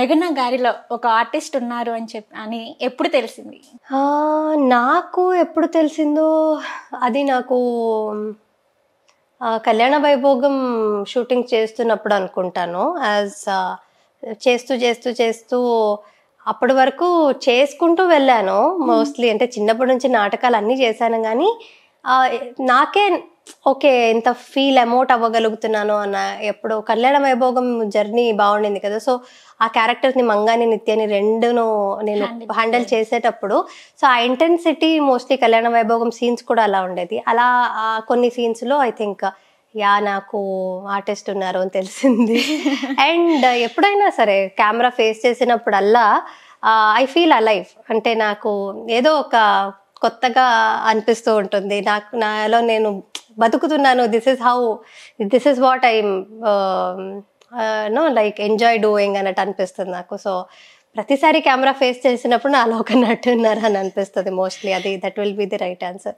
'గగన' గారిలో ఒక ఆర్టిస్ట్ ఉన్నారు అని ఎప్పుడు తెలిసింది? నాకు ఎప్పుడు తెలిసిందో అది నాకు 'కళ్యాణ వైభోగం' షూటింగ్ చేస్తున్నప్పుడు అనుకుంటాను. చేస్తూ అప్పటి వరకు చేసుకుంటూ వెళ్ళాను. మోస్ట్‌లీ అంటే చిన్నప్పటి నుంచి నాటకాలు అన్నీ చేశాను గానీ నాకే ఓకే. ఇంత ఎమోట్ అవ్వగలుగుతున్నాను అన్న ఎప్పుడు 'కళ్యాణ వైభోగం' జర్నీ బాగుండింది కదా! సో, ఆ క్యారెక్టర్స్‌ని మంగాని, నిత్యని రెండును నేను హ్యాండిల్ చేసేటప్పుడు సో, ఆ ఇంటెన్సిటీ మోస్ట్‌లీ 'కళ్యాణ వైభోగం' సీన్స్ కూడా అలా ఉండేది. అలా కొన్ని సీన్స్‌లో ఐ థింక్ నాకు ఆర్టిస్ట్ ఉన్నారు అని తెలిసింది. అండ్ ఎప్పుడైనా సరే కెమెరా ఫేస్ చేసినప్పుడల్లా ఐ ఫీల్ అలైవ్. అంటే నాకు ఏదో ఒక కొత్తగా అనిపిస్తూ ఉంటుంది. నాలో నేను బతుకుతున్నాను. This is what I'm like enjoy doing అన్నట్టు అనిపిస్తుంది నాకు. సో ప్రతిసారి కెమెరా ఫేస్ చేసినప్పుడు నాలో ఒక నటున్నారు అని అనిపిస్తుంది mostly. That will be the right answer.